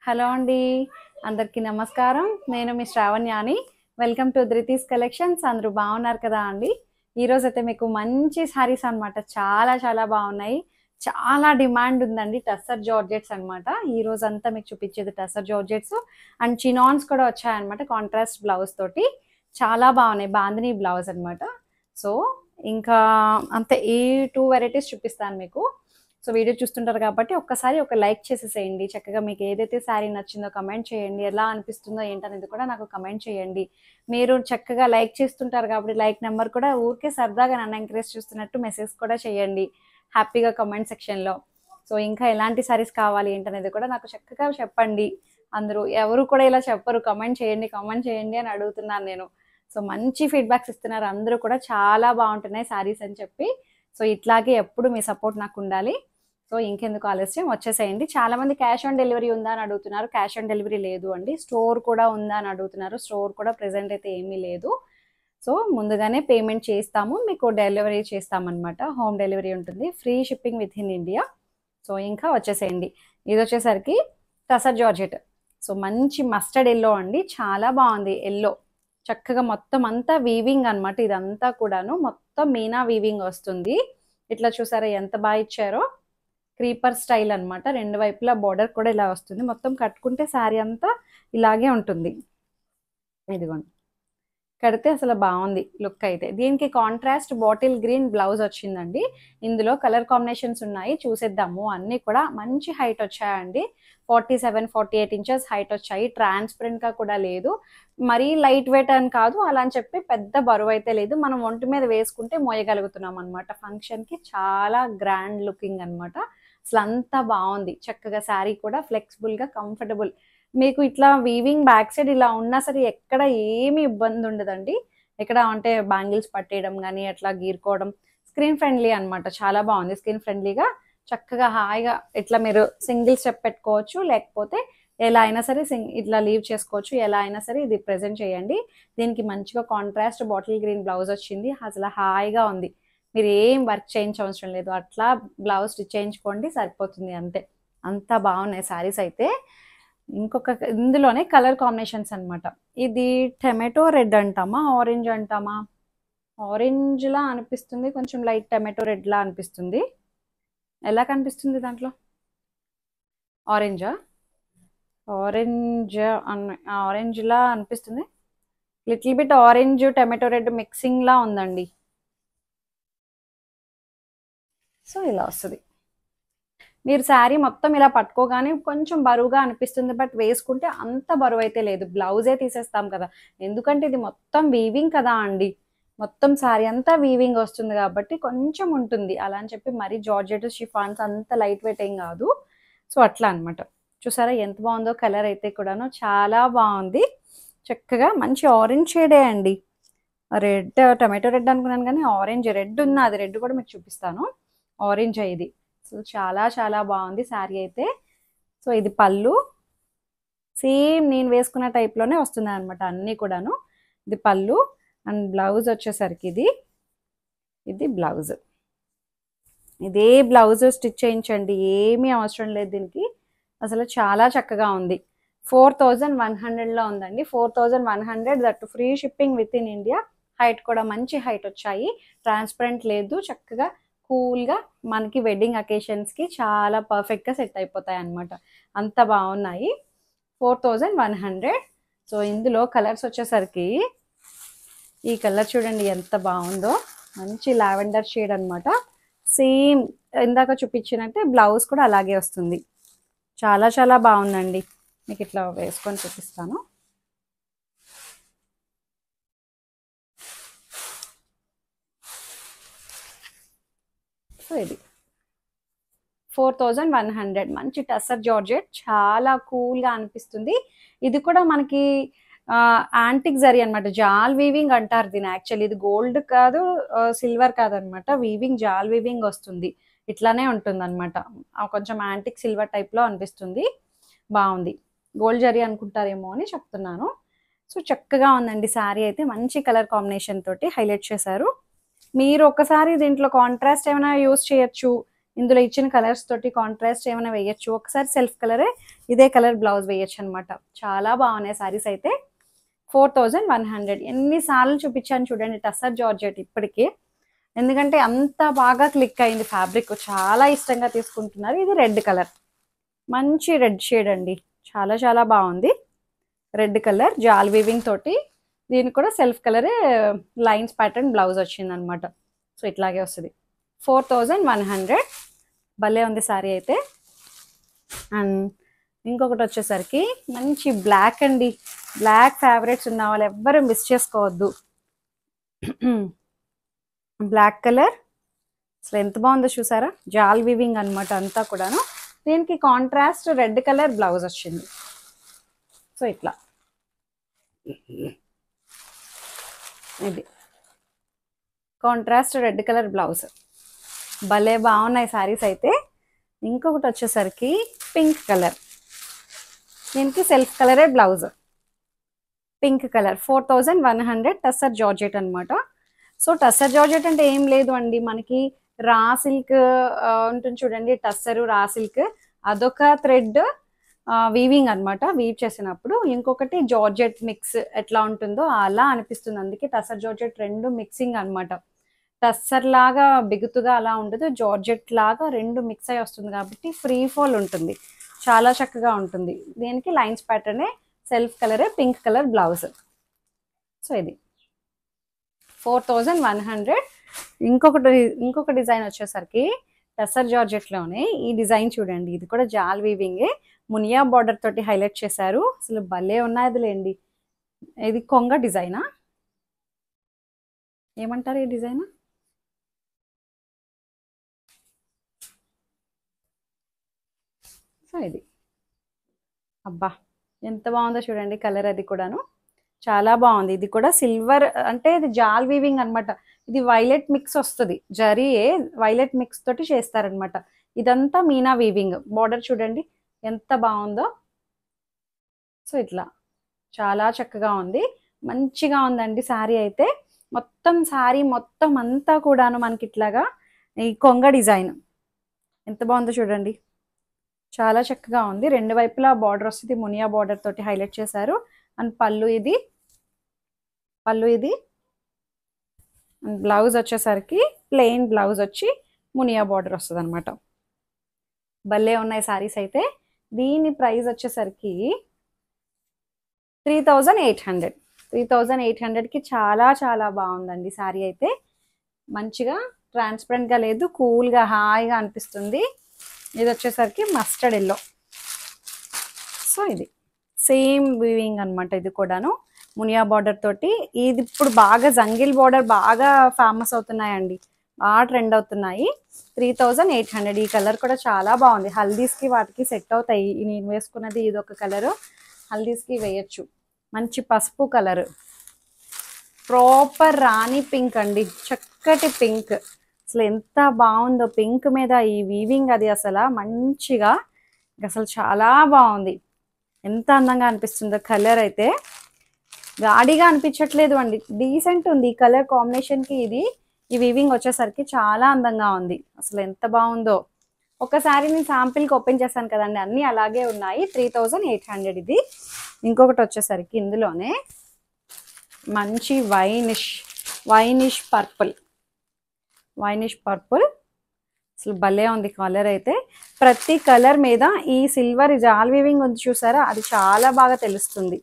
Hello అండి, అందరికీ నమస్కారం. నేను మీ శ్రావణ్యాని. Welcome to Dhruti's collections. అందరూ బాగున్నారు కదా అండి? ఈరోజు అయితే మీకు మంచి సారీస్ అనమాట. చాలా చాలా బాగున్నాయి. చాలా డిమాండ్ ఉందండి టస్సర్ జార్జెట్స్ అనమాట. ఈ రోజు అంతా మీకు చూపించేది టస్సర్ జార్జెట్స్ అండ్ చినాన్స్ కూడా వచ్చాయన్నమాట. కాంట్రాస్ట్ బ్లౌజ్ తోటి చాలా బాగున్నాయి. బాందిని బ్లౌజ్ అనమాట. సో ఇంకా అంతే, ఈ 2 వెరైటీస్ చూపిస్తాను మీకు. సో వీడియో చూస్తుంటారు కాబట్టి ఒక్కసారి ఒక లైక్ చేసేసేయండి. చక్కగా మీకు ఏదైతే శారీ నచ్చిందో కమెంట్ చేయండి. ఎలా అనిపిస్తుందో ఏంటనేది కూడా నాకు కమెంట్ చేయండి. మీరు చక్కగా లైక్ చేస్తుంటారు కాబట్టి లైక్ నెంబర్ కూడా ఊరికే సరదాగా నన్ను ఎంకరేజ్ చేస్తున్నట్టు మెసేజ్ కూడా చేయండి హ్యాపీగా కమెంట్ సెక్షన్లో. సో ఇంకా ఎలాంటి శారీస్ కావాలి ఏంటనేది కూడా నాకు చక్కగా చెప్పండి. అందరూ ఎవరు కూడా ఇలా చెప్పరు, కమెంట్ చేయండి అని అడుగుతున్నాను నేను. సో మంచి ఫీడ్బ్యాక్స్ ఇస్తున్నారు అందరూ కూడా, చాలా బాగుంటున్నాయి శారీస్ అని చెప్పి. సో ఇట్లాగే ఎప్పుడు మీ సపోర్ట్ నాకు ఉండాలి. సో ఇంకెందుకు ఆలస్యం, వచ్చేసేయండి. చాలా మంది క్యాష్ ఆన్ డెలివరీ ఉందా అని అడుగుతున్నారు. క్యాష్ ఆన్ డెలివరీ లేదు అండి. స్టోర్ కూడా ఉందా అని అడుగుతున్నారు. స్టోర్ కూడా ప్రెసెంట్ అయితే ఏమీ లేదు. సో ముందుగానే పేమెంట్ చేస్తాము, మీకు డెలివరీ చేస్తామన్నమాట. హోమ్ డెలివరీ ఉంటుంది, free shipping with in India. So ఇంకా వచ్చేసేయండి. ఇది వచ్చేసరికి టసర్ జార్జెట్. సో మంచి మస్టర్డ్ ఎల్లో అండి, చాలా బాగుంది ఎల్లో. చక్కగా మొత్తం అంతా వీవింగ్ అనమాట. ఇదంతా కూడాను మొత్తం మీనా వీవింగ్ వస్తుంది. ఇట్లా చూసారా ఎంత బాగా ఇచ్చారో. క్రీపర్ స్టైల్ అనమాట. రెండు వైపులా బార్డర్ కూడా ఇలా వస్తుంది. మొత్తం కట్టుకుంటే శారీ అంతా ఇలాగే ఉంటుంది. ఇదిగోండి, కడితే అసలు బాగుంది లుక్ అయితే. దీనికి కాంట్రాస్ట్ బాటిల్ గ్రీన్ బ్లౌజ్ వచ్చిందండి. ఇందులో కలర్ కాంబినేషన్స్ ఉన్నాయి, చూసేద్దాము. అన్నీ కూడా మంచి హైట్ వచ్చాయండి. 47-48 ఇంచెస్ హైట్ వచ్చాయి. ట్రాన్స్పరెంట్గా కూడా లేదు, మరీ లైట్ వెయిట్ అని కాదు, అలా అని చెప్పి పెద్ద బరువు అయితే లేదు. మనం ఒంటి మీద వేసుకుంటే మోయగలుగుతున్నాం అనమాట. ఫంక్షన్కి చాలా గ్రాండ్ లుకింగ్ అనమాట. అసలు అంతా బాగుంది. చక్కగా శారీ కూడా ఫ్లెక్సిబుల్గా కంఫర్టబుల్. మీకు ఇట్లా వీవింగ్ బ్యాక్ సైడ్ ఇలా ఉన్నా సరే ఎక్కడ ఏమి ఇబ్బంది ఉండదండి. ఎక్కడ అంటే బ్యాంగిల్స్ పట్టేయడం కానీ అట్లా గీరుకోవడం. స్క్రీన్ ఫ్రెండ్లీ అనమాట, చాలా బాగుంది. స్క్రీన్ ఫ్రెండ్లీగా చక్కగా హాయిగా ఇట్లా మీరు సింగిల్ స్టెప్ పెట్టుకోవచ్చు, లేకపోతే ఎలా అయినా సరే ఇట్లా లీవ్ చేసుకోవచ్చు. ఎలా అయినా సరే ఇది ప్రెజెంట్ చేయండి. దీనికి మంచిగా కాంట్రాస్ట్ బాటిల్ గ్రీన్ బ్లౌజ్ వచ్చింది. అసలు హాయిగా ఉంది. మీరు ఏం వర్క్ చేయించవసరం లేదు, అట్లా బ్లౌజ్ స్టిచ్ చేయించుకోండి సరిపోతుంది అంతే. అంతా బాగున్నాయి శారీస్ అయితే. ఇంకొక ఇందులోనే కలర్ కాంబినేషన్స్ అనమాట. ఇది టమాటో రెడ్ అంటామా, ఆరెంజ్ అంటామా? ఆరెంజ్ లా అనిపిస్తుంది, కొంచెం లైట్ టమాటో రెడ్ లా అనిపిస్తుంది. ఎలా కనిపిస్తుంది దాంట్లో? ఆరెంజా? ఆరెంజ్ ఆరెంజ్ లా అనిపిస్తుంది. Little bit orange tomato red mixing లా ఉందండి. సో ఇలా వస్తుంది. మీరు శారీ మొత్తం ఇలా పట్టుకోగానే కొంచెం బరువుగా అనిపిస్తుంది, బట్ వేసుకుంటే అంత బరువు అయితే లేదు. బ్లౌజే తీసేస్తాం కదా, ఎందుకంటే ఇది మొత్తం వీవింగ్ కదా అండి. మొత్తం శారీ అంతా వీవింగ్ వస్తుంది కాబట్టి కొంచెం ఉంటుంది. అలా అని చెప్పి మరీ జార్జెట్ షిఫాన్స్ అంత లైట్ వెయిట్ ఏం కాదు. సో అట్లా అనమాట. చూసారా ఎంత బాగుందో కలర్ అయితే కూడాను, చాలా బాగుంది. చక్కగా మంచి ఆరెంజ్ షేడే అండి. రెడ్ టమాటో రెడ్ అనుకున్నాను కానీ ఆరెంజ్ రెడ్ ఉంది. అది రెడ్ కూడా మీకు చూపిస్తాను. ఆరెంజ్ ఇది. సో చాలా చాలా బాగుంది శారీ అయితే. సో ఇది పళ్ళు, సేమ్ నేను వేసుకున్న టైప్లోనే వస్తుంది అనమాట అన్నీ కూడాను. ఇది పళ్ళు అండ్ బ్లౌజ్ వచ్చేసరికి ఇది బ్లౌజ్. ఇదే బ్లౌజ్ స్టిచ్ చేయించండి, ఏమీ అవసరం లేదు దీనికి. అసలు చాలా చక్కగా ఉంది. 4100లో ఉందండి. 4100, that free shipping with in India. Height కూడా మంచి హైట్ వచ్చాయి. ట్రాన్స్పరెంట్ లేదు, చక్కగా కూల్గా మనకి వెడ్డింగ్ అకేషన్స్కి చాలా పర్ఫెక్ట్గా సెట్ అయిపోతాయి అన్నమాట. అంత బాగున్నాయి. 4100. సో ఇందులో కలర్స్ వచ్చేసరికి ఈ కలర్ చూడండి ఎంత బాగుందో. మంచి లావెండర్ షేడ్ అనమాట. సేమ్ ఇందాక చూపించినట్టే బ్లౌజ్ కూడా అలాగే వస్తుంది. చాలా చాలా బాగుందండి. మీకు ఇట్లా వేసుకొని చూపిస్తాను. సో ఇది 4100, మంచి టస్సర్ జార్జెట్, చాలా కూల్గా అనిపిస్తుంది. ఇది కూడా మనకి యాంటిక్ జరీ అనమాట. జాల్ వీవింగ్ అంటారు దీని. యాక్చువల్లీ ఇది గోల్డ్ కాదు, సిల్వర్ కాదనమాట. వీవింగ్ జాల్ వీవింగ్ వస్తుంది. ఇట్లానే ఉంటుంది అనమాట. కొంచెం యాంటిక్ సిల్వర్ టైప్లో అనిపిస్తుంది. బాగుంది. గోల్డ్ జరీ అనుకుంటారేమో అని చెప్తున్నాను. సో చక్కగా ఉందండి శారీ అయితే. మంచి కలర్ కాంబినేషన్ తోటి హైలైట్ చేశారు. మీరు ఒకసారి దీంట్లో కాంట్రాస్ట్ ఏమైనా యూస్ చేయొచ్చు. ఇందులో ఇచ్చిన కలర్స్ తోటి కాంట్రాస్ట్ ఏమైనా వేయచ్చు. ఒకసారి సెల్ఫ్ కలరే ఇదే కలర్ బ్లౌజ్ వేయచ్చు అనమాట. చాలా బాగున్నాయి సారీస్ అయితే. 4100. ఎన్నిసార్లు చూపించాను చూడండి టస్సర్ జార్జెట్ ఇప్పటికి, ఎందుకంటే అంత బాగా క్లిక్ అయింది ఫ్యాబ్రిక్, చాలా ఇష్టంగా తీసుకుంటున్నారు. ఇది రెడ్ కలర్, మంచి రెడ్ షేడ్ అండి, చాలా చాలా బాగుంది. రెడ్ కలర్ జాల్ వీవింగ్ తోటి, దీనికి కూడా సెల్ఫ్ కలరే లైన్స్ ప్యాటర్న్ బ్లౌజ్ వచ్చింది అనమాట. సో ఇట్లాగే వస్తుంది. 4100. భలే ఉంది సారీ అయితే. అండ్ ఇంకొకటి వచ్చేసరికి మంచి బ్లాక్ అండి, బ్లాక్ ఫేవరెట్స్ ఉన్న వాళ్ళు ఎవ్వరూ మిస్ చేసుకోవద్దు. బ్లాక్ కలర్ అసలు ఎంత బాగుందో చూసారా, జాల్ వీవింగ్ అనమాట అంతా కూడాను. దీనికి కాంట్రాస్ట్ రెడ్ కలర్ బ్లౌజ్ వచ్చింది. సో ఇట్లా ఇది కాంట్రాస్ట్ రెడ్ కలర్ బ్లౌజ్, భలే బాగున్నాయి సారీస్ అయితే. ఇంకొకటి వచ్చేసరికి పింక్ కలర్, దీనికి సెల్ఫ్ కలరే blouse, pink colour. 4100. Tussar georgette అనమాట. సో టస్సర్ జార్జెట్ అంటే ఏం లేదు అండి, మనకి రా సిల్క్ ఉంటుంది చూడండి, టస్సరు రా సిల్క్, అదొక థ్రెడ్ వీవింగ్ అనమాట, వీవ్ చేసినప్పుడు. ఇంకొకటి జార్జెట్ మిక్స్ ఎట్లా ఉంటుందో అలా అనిపిస్తుంది, అందుకే టస్సర్ జార్జెట్ రెండు మిక్సింగ్ అనమాట. టస్సర్ లాగా బిగుతుగా అలా ఉండదు, జార్జెట్ లాగా రెండు మిక్స్ అయి వస్తుంది కాబట్టి ఫ్రీ ఫాల్ ఉంటుంది, చాలా చక్కగా ఉంటుంది. దీనికి లైన్స్ ప్యాటర్నే, సెల్ఫ్ కలరే, పింక్ కలర్ బ్లౌజ్. సో ఇది 4100. ఇంకొక డిజైన్ వచ్చేసరికి టస్సర్ జార్జెట్లోనే ఈ డిజైన్ చూడండి, ఇది కూడా జాల్ వీవింగే, మునియా బార్డర్ తోటి హైలైట్ చేశారు. అసలు భలే ఉన్నాయిలేండి. ఇది కొంగ డిజైనా ఏమంటారు ఈ డిజైన్? సో ఇది అబ్బా ఎంత బాగుందో చూడండి కలర్, అది కూడాను చాలా బాగుంది. ఇది కూడా సిల్వర్ అంటే ఇది జాల్ వీవింగ్ అనమాట. ఇది వైలెట్ మిక్స్ వస్తుంది, జరీయే వైలెట్ మిక్స్ తోటి చేస్తారనమాట. ఇదంతా మీనా వీవింగ్. బార్డర్ చూడండి ఎంత బాగుందో. సో ఇట్లా చాలా చక్కగా ఉంది, మంచిగా ఉందండి శారీ అయితే. మొత్తం శారీ మొత్తం అంతా కూడాను మనకి ఇట్లాగా ఈ కొంగ డిజైన్ ఎంత బాగుందో చూడండి, చాలా చక్కగా ఉంది. రెండు వైపులా బార్డర్ వస్తుంది, మునియా బార్డర్ తోటి హైలైట్ చేశారు. అండ్ పళ్ళు ఇది అండ్ బ్లౌజ్ వచ్చేసరికి ప్లెయిన్ బ్లౌజ్ వచ్చి మునియా బార్డర్ వస్తుంది అనమాట. భలే ఉన్నాయి సారీస్ అయితే. దీని ప్రైస్ వచ్చేసరికి 3800. 3800కి చాలా చాలా బాగుందండి శారీ అయితే. మంచిగా ట్రాన్స్పరెంట్గా లేదు, కూల్గా హాయిగా అనిపిస్తుంది. ఇది వచ్చేసరికి మస్టర్డ్ ఎల్లో. సో ఇది సేమ్ వీవింగ్ అనమాట, ఇది కూడాను మునియా బార్డర్ తోటి. ఇది ఇప్పుడు బాగా జంగిల్ బార్డర్ బాగా ఫేమస్ అవుతున్నాయండి, బాగా ట్రెండ్ అవుతున్నాయి. 3800. ఈ కలర్ కూడా చాలా బాగుంది, హల్దీస్కి వాటికి సెట్ అవుతాయి. నేను వేసుకున్నది ఇది ఒక కలరు, హల్దీస్కి వేయచ్చు. మంచి పసుపు కలర్, ప్రాపర్ రాణి పింక్ అండి, చక్కటి పింక్. అసలు ఎంత బాగుందో పింక్ మీద ఈ వీవింగ్, అది అసలు మంచిగా అసలు చాలా బాగుంది. ఎంత అందంగా అనిపిస్తుందో కలర్ అయితే, గాడిగా అనిపించట్లేదు అండి, డీసెంట్ ఉంది. ఈ కలర్ కాంబినేషన్కి ఇది ఈ వీవింగ్ వచ్చేసరికి చాలా అందంగా ఉంది. అసలు ఎంత బాగుందో. ఒకసారి నేను శాంపిల్కి ఓపెన్ చేశాను కదండి, అన్నీ అలాగే ఉన్నాయి. 3800 ఇది. ఇంకొకటి వచ్చేసరికి ఇందులోనే మంచి వైనిష్ పర్పుల్ అసలు భలే ఉంది కలర్ అయితే. ప్రతి కలర్ మీద ఈ సిల్వర్ జాల్ వీవింగ్ ఉంది చూసారా, అది చాలా బాగా తెలుస్తుంది.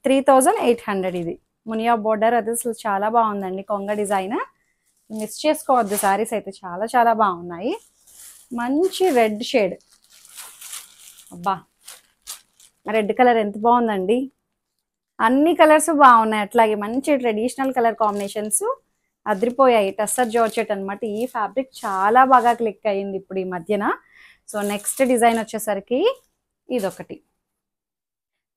3800 ఇది. మునియా బోర్డర్ అది అసలు చాలా బాగుందండి, కొంగ డిజైన్. మిస్ చేసుకోవద్దు, సారీస్ అయితే చాలా చాలా బాగున్నాయి. మంచి రెడ్ షేడ్, అబ్బా రెడ్ కలర్ ఎంత బాగుందండి. అన్ని కలర్స్ బాగున్నాయి, అట్లాగే మంచి ట్రెడిషనల్ కలర్ కాంబినేషన్స్ అదిరిపోయాయి. టస్సర్ జార్జెట్ అనమాట. ఈ ఫ్యాబ్రిక్ చాలా బాగా క్లిక్ అయ్యింది ఇప్పుడు ఈ మధ్యన. సో నెక్స్ట్ డిజైన్ వచ్చేసరికి ఇదొకటి,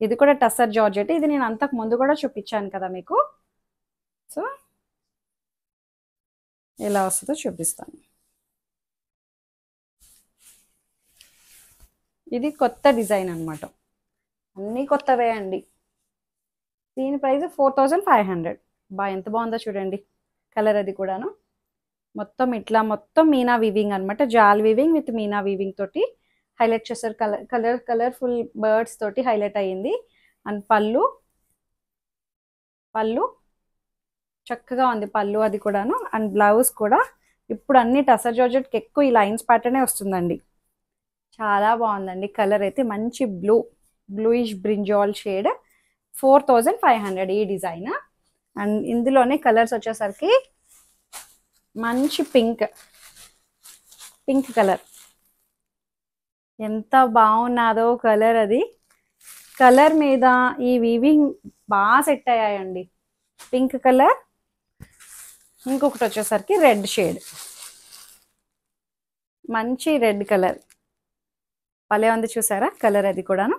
ఇది కూడా టస్సర్ జార్జెట్. ఇది నేను అంతకు ముందు కూడా చూపించాను కదా మీకు. సో ఎలా వస్తుందో చూపిస్తాను. ఇది కొత్త డిజైన్ అనమాట, అన్నీ కొత్తవే అండి. దీని ప్రైస్ 4500. ఎంత బాగుందో చూడండి కలర్, అది కూడాను మొత్తం ఇట్లా మొత్తం మీనా వీవింగ్ అనమాట, జాల్ వీవింగ్ విత్ మీనా వీవింగ్ తోటి హైలైట్ చేశారు. కలర్ఫుల్ బర్డ్స్ తోటి హైలైట్ అయ్యింది. అండ్ పళ్ళు చక్కగా ఉంది పళ్ళు అది కూడాను. అండ్ బ్లౌజ్ కూడా ఇప్పుడు అన్ని టసర్ జార్జెట్కి ఎక్కువ ఈ లైన్స్ ప్యాటర్నే వస్తుందండి. చాలా బాగుందండి. కలర్ అయితే మంచి బ్లూయిష్ బ్రింజాల్ షేడ్. 4500 ఈ డిజైన్. అండ్ ఇందులోనే కలర్స్ వచ్చేసరికి మంచి పింక్ కలర్, ఎంత బాగున్నదో కలర్. అది కలర్ మీద ఈ వీవింగ్ బాగా సెట్ అయ్యాయండి. పింక్ కలర్, ఇంకొకటి వచ్చేసరికి రెడ్ షేడ్, మంచి రెడ్ కలర్ భలే ఉంది చూసారా కలర్ అది కూడాను.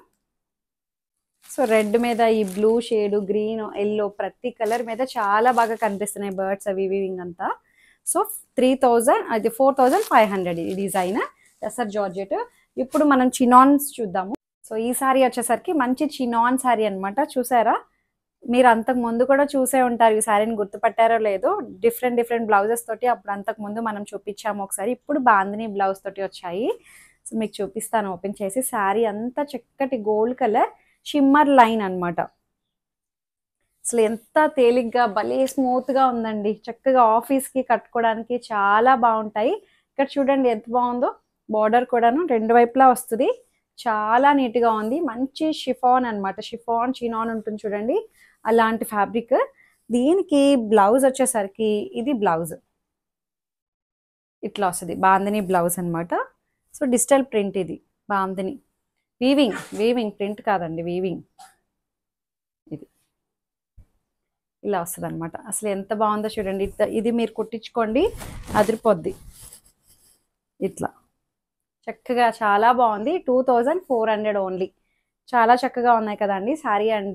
సో రెడ్ మీద ఈ బ్లూ షేడ్, గ్రీన్, ఎల్లో ప్రతి కలర్ మీద చాలా బాగా కనిపిస్తున్నాయి బర్డ్స్ అవి వీవింగ్ అంతా. సో 3000 అది 4500 ఈ డిజైన్ టసర్ జార్జెట్. ఇప్పుడు మనం చినాన్స్ చూద్దాము. సో ఈ సారీ వచ్చేసరికి మంచి చినాన్ సారీ అనమాట. చూసారా, మీరు అంతకు ముందు కూడా చూసే ఉంటారు. ఈ సారీని గుర్తుపట్టారో లేదో. డిఫరెంట్ బ్లౌజెస్ తోటి అప్పుడు అంతకు ముందు మనం చూపించాము ఒకసారి. ఇప్పుడు బాందిని బ్లౌజ్ తోటి వచ్చాయి. సో మీకు చూపిస్తాను ఓపెన్ చేసి. సారీ అంతా చక్కటి గోల్డ్ కలర్ షిమ్మర్ లైన్ అనమాట. అసలు ఎంత తేలిగ్గా భలే స్మూత్గా ఉందండి. చక్కగా ఆఫీస్కి కట్టుకోవడానికి చాలా బాగుంటాయి. ఇక్కడ చూడండి ఎంత బాగుందో. బార్డర్ కూడాను రెండు వైపులా వస్తుంది. చాలా నీట్గా ఉంది. మంచి షిఫాన్ అనమాట. షిఫాన్ చినాన్ ఉంటుంది చూడండి, అలాంటి ఫ్యాబ్రిక్. దీనికి బ్లౌజ్ వచ్చేసరికి ఇది బ్లౌజ్ ఇట్లా వస్తుంది. బాందిని బ్లౌజ్ అనమాట. సో డిజిటల్ ప్రింట్ ఇది బాందిని. వీవింగ్ ప్రింట్ కాదండి, వీవింగ్. ఇది ఇలా వస్తుంది అనమాట. అసలు ఎంత బాగుందో చూడండి. ఇది మీరు కుట్టించుకోండి, అదిరిపోద్ది. ఇట్లా చక్కగా చాలా బాగుంది. 2400 ఓన్లీ. చాలా చక్కగా ఉన్నాయి కదండి శారీ అండ్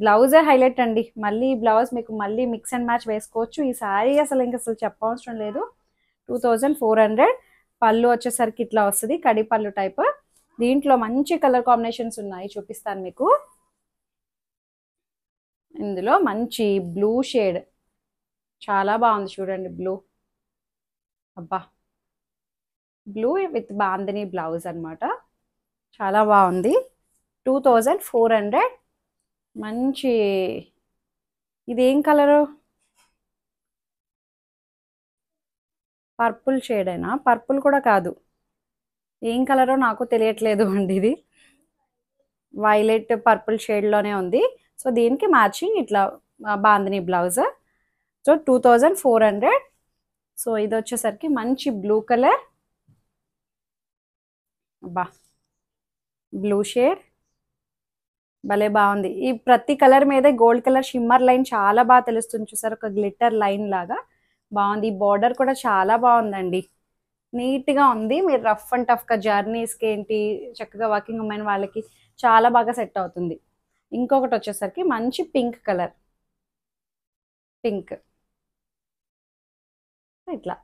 బ్లౌజే హైలైట్ అండి. మళ్ళీ బ్లౌజ్ మీకు మళ్ళీ మిక్స్ అండ్ మ్యాచ్ వేసుకోవచ్చు. ఈ శారీ అసలు చెప్పవసరం లేదు. 2400. పళ్ళు వచ్చేసరికి ఇట్లా వస్తుంది, కడి పళ్ళు టైప్. దీంట్లో మంచి కలర్ కాంబినేషన్స్ ఉన్నాయి, చూపిస్తాను మీకు. ఇందులో మంచి బ్లూ షేడ్ చాలా బాగుంది చూడండి. అబ్బా, బ్లూ విత్ బాందిని బ్లౌజ్ అనమాట. చాలా బాగుంది. 2400. మంచి ఇదేం కలరు? పర్పుల్ షేడ్ అయినా? పర్పుల్ కూడా కాదు, ఏం కలరో నాకు తెలియట్లేదు అండి. ఇది వైలెట్ పర్పుల్ షేడ్లోనే ఉంది. సో దీనికి మ్యాచింగ్ ఇట్లా బాందిని బ్లౌజ్. సో 2400. సో ఇది వచ్చేసరికి మంచి బ్లూ కలర్. అబ్బా, బ్లూ షేడ్ భలే బాగుంది. ఈ ప్రతి కలర్ మీద గోల్డ్ కలర్ షిమ్మర్ లైన్ చాలా బాగా తెలుస్తుంది చూసారు, ఒక గ్లిట్టర్ లైన్ లాగా బాగుంది. ఈ బార్డర్ కూడా చాలా బాగుందండి, నీట్గా ఉంది. మీరు రఫ్ అండ్ టఫ్గా జర్నీస్కి ఏంటి చక్కగా వర్కింగ్ ఉమెన్ వాళ్ళకి చాలా బాగా సెట్ అవుతుంది. ఇంకొకటి వచ్చేసరికి మంచి పింక్ కలర్, ఇట్లా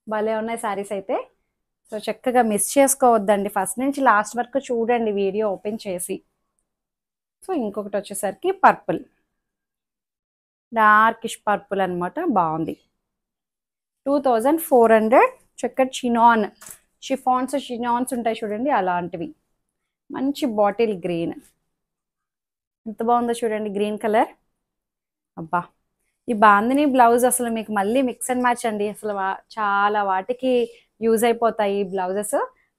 భలే ఉన్నాయి శారీస్ అయితే. సో చక్కగా మిస్ చేసుకోవద్దండి, ఫస్ట్ నుంచి లాస్ట్ వరకు చూడండి వీడియో ఓపెన్ చేసి. సో ఇంకొకటి వచ్చేసరికి పర్పుల్, డార్కిష్ పర్పుల్ అనమాట. బాగుంది. 2400. చక్కటి షిఫాన్స్ ఉంటాయి చూడండి, అలాంటివి. మంచి బాటిల్ గ్రీన్, ఎంత బాగుందో చూడండి, గ్రీన్ కలర్. అబ్బా, ఈ బాందిని బ్లౌజ్ అసలు మీకు మళ్ళీ మిక్స్ అండ్ మ్యాచ్ అండి. అసలు చాలా వాటికి యూజ్ అయిపోతాయి ఈ బ్లౌజెస్,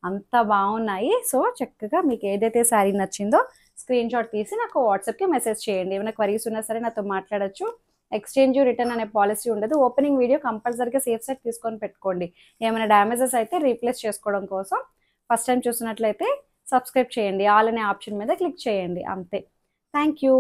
అంత బాగున్నాయి. సో చక్కగా మీకు ఏదైతే శారీ నచ్చిందో స్క్రీన్ షాట్ తీసి నాకు వాట్సాప్కి మెసేజ్ చేయండి. ఏమైనా క్వరీస్ ఉన్నా సరే నాతో మాట్లాడచ్చు. ఎక్స్చేంజ్ రిటర్న్ అనే పాలసీ ఉండదు. ఓపెనింగ్ వీడియో కంపల్సరీగా సేఫ్ సైడ్ తీసుకొని పెట్టుకోండి. ఏమైనా డ్యామేజెస్ అయితే రీప్లేస్ చేసుకోవడం కోసం. ఫస్ట్ టైం చూసినట్లయితే సబ్స్క్రైబ్ చేయండి, ఆల్ అనే ఆప్షన్ మీద క్లిక్ చేయండి, అంతే. Thank you.